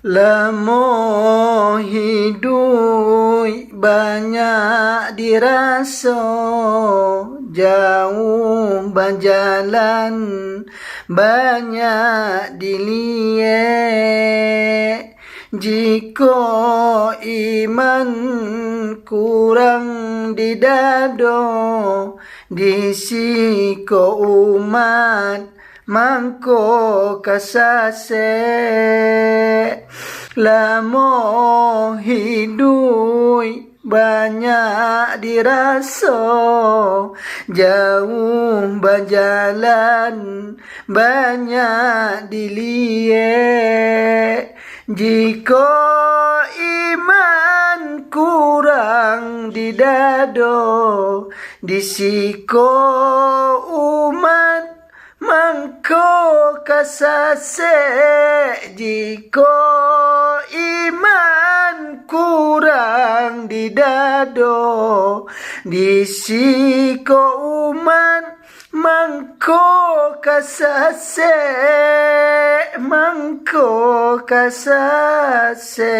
Lamo hidui banyak dirasa, jauh berjalan banyak dilihat. Jika iman kurang di dada, disiko umat mangko kasase. Lamo hidui banyak dirasa, jauh berjalan banyak dilihat. Jika iman kurang di dada, disiko umat mangko kasase. Jika iman kurang di dada, disiko umat mangko kasase, mangko kasase.